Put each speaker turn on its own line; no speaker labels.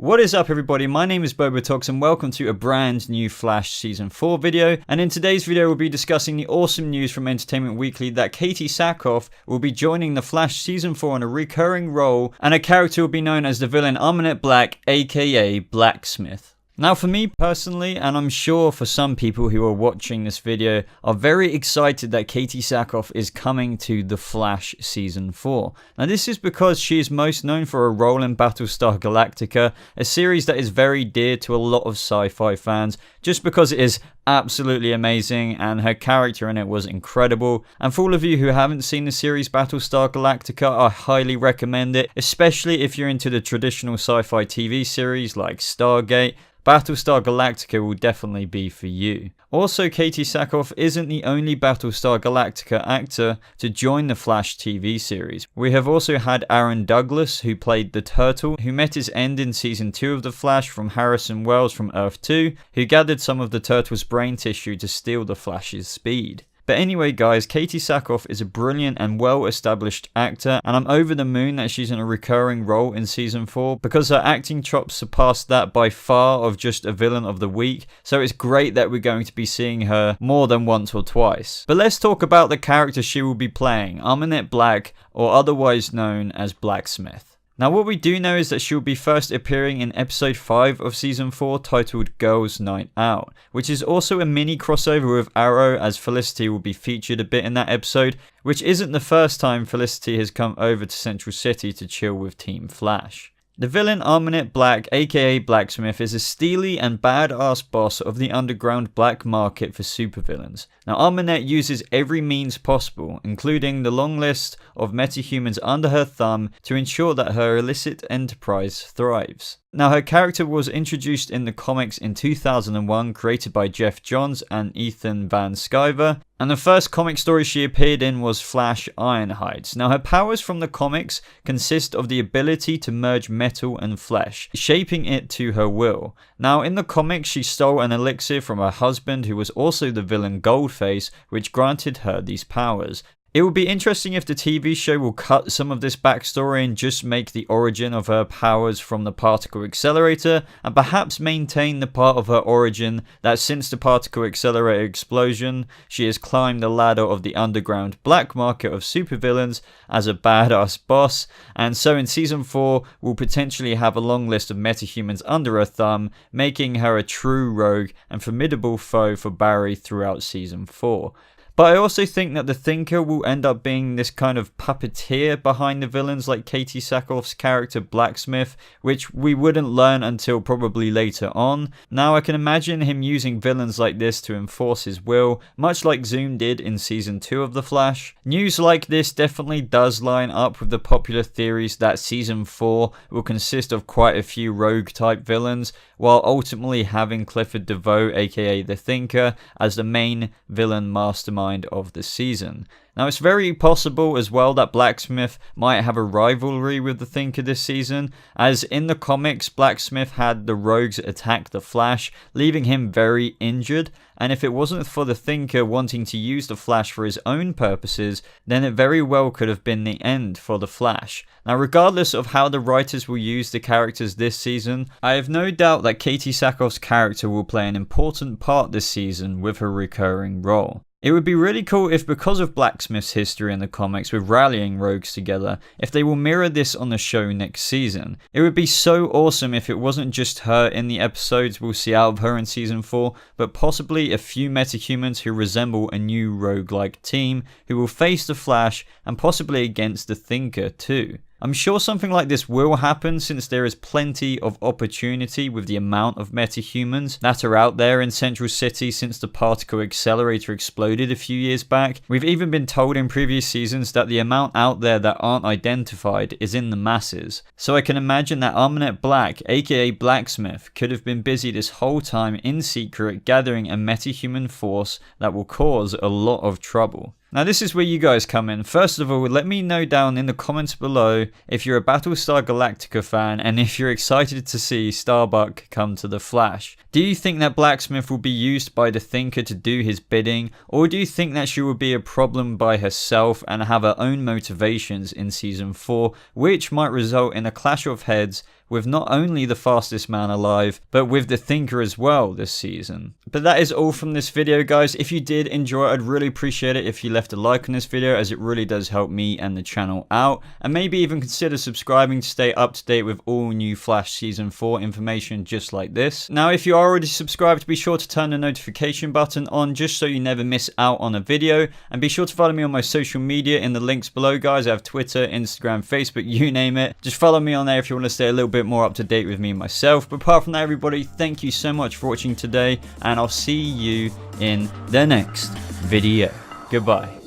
What is up everybody, my name is BobaTalks and welcome to a brand new Flash Season 4 video, and in today's video we'll be discussing the awesome news from Entertainment Weekly that Katee Sackhoff will be joining the Flash Season 4 in a recurring role, and a character will be known as the villain Amunet Black, aka Blacksmith. Now for me personally, and I'm sure for some people who are watching this video, are very excited that Katee Sackhoff is coming to The Flash Season 4. Now this is because she is most known for her role in Battlestar Galactica, a series that is very dear to a lot of sci-fi fans, just because it is absolutely amazing and her character in it was incredible. And for all of you who haven't seen the series Battlestar Galactica, I highly recommend it, especially if you're into the traditional sci-fi TV series like Stargate. Battlestar Galactica will definitely be for you. Also, Katee Sackhoff isn't the only Battlestar Galactica actor to join the Flash TV series. We have also had Aaron Douglas, who played the Turtle, who met his end in Season 2 of The Flash from Harrison Wells from Earth 2, who gathered some of the Turtle's brain tissue to steal the Flash's speed. But anyway guys, Katee Sackhoff is a brilliant and well-established actor, and I'm over the moon that she's in a recurring role in Season 4 because her acting chops surpass that by far of just a villain of the week, so it's great that we're going to be seeing her more than once or twice. But let's talk about the character she will be playing, Amunet Black, or otherwise known as Blacksmith. Now what we do know is that she'll be first appearing in episode 5 of season 4 titled Girls Night Out, which is also a mini crossover with Arrow, as Felicity will be featured a bit in that episode, which isn't the first time Felicity has come over to Central City to chill with Team Flash. The villain Amunet Black, aka Blacksmith, is a steely and badass boss of the underground black market for supervillains. Now Amunet uses every means possible, including the long list of metahumans under her thumb, to ensure that her illicit enterprise thrives. Now her character was introduced in the comics in 2001, created by Jeff Johns and Ethan Van Sciver, and the first comic story she appeared in was Flash Ironhides. Now her powers from the comics consist of the ability to merge metal and flesh, shaping it to her will. Now in the comics she stole an elixir from her husband, who was also the villain Goldface, which granted her these powers. It will be interesting if the TV show will cut some of this backstory and just make the origin of her powers from the particle accelerator, and perhaps maintain the part of her origin that since the particle accelerator explosion, she has climbed the ladder of the underground black market of supervillains as a badass boss, and so in season 4 will potentially have a long list of metahumans under her thumb, making her a true rogue and formidable foe for Barry throughout season 4. But I also think that the Thinker will end up being this kind of puppeteer behind the villains like Katee Sackhoff's character Blacksmith, which we wouldn't learn until probably later on. Now I can imagine him using villains like this to enforce his will, much like Zoom did in Season 2 of The Flash. News like this definitely does line up with the popular theories that Season 4 will consist of quite a few rogue type villains, while ultimately having Clifford DeVoe, aka the Thinker, as the main villain mastermind of the season. Now it's very possible as well that Blacksmith might have a rivalry with the Thinker this season, as in the comics Blacksmith had the Rogues attack the Flash, leaving him very injured, and if it wasn't for the Thinker wanting to use the Flash for his own purposes, then it very well could have been the end for the Flash. Now regardless of how the writers will use the characters this season, I have no doubt that Katee Sackhoff's character will play an important part this season with her recurring role. It would be really cool if, because of Blacksmith's history in the comics with rallying rogues together, if they will mirror this on the show next season. It would be so awesome if it wasn't just her in the episodes we'll see out of her in season 4, but possibly a few metahumans who resemble a new rogue-like team who will face the Flash, and possibly against the Thinker too. I'm sure something like this will happen, since there is plenty of opportunity with the amount of metahumans that are out there in Central City since the particle accelerator exploded a few years back. We've even been told in previous seasons that the amount out there that aren't identified is in the masses. So I can imagine that Amunet Black, aka Blacksmith, could have been busy this whole time in secret gathering a metahuman force that will cause a lot of trouble. Now this is where you guys come in. First of all, let me know down in the comments below if you're a Battlestar Galactica fan and if you're excited to see Starbuck come to the Flash. Do you think that Blacksmith will be used by the Thinker to do his bidding, or do you think that she will be a problem by herself and have her own motivations in Season 4, which might result in a clash of heads with not only the fastest man alive, but with the Thinker as well this season. But that is all from this video, guys. If you did enjoy it, I'd really appreciate it if you left a like on this video, as it really does help me and the channel out, and maybe even consider subscribing to stay up to date with all new Flash Season 4 information just like this. Now, if you are already subscribed, be sure to turn the notification button on just so you never miss out on a video, and be sure to follow me on my social media in the links below, guys. I have Twitter, Instagram, Facebook, you name it. Just follow me on there if you want to stay a little bit more up to date with me myself. But apart from that, everybody, thank you so much for watching today, and I'll see you in the next video. Goodbye.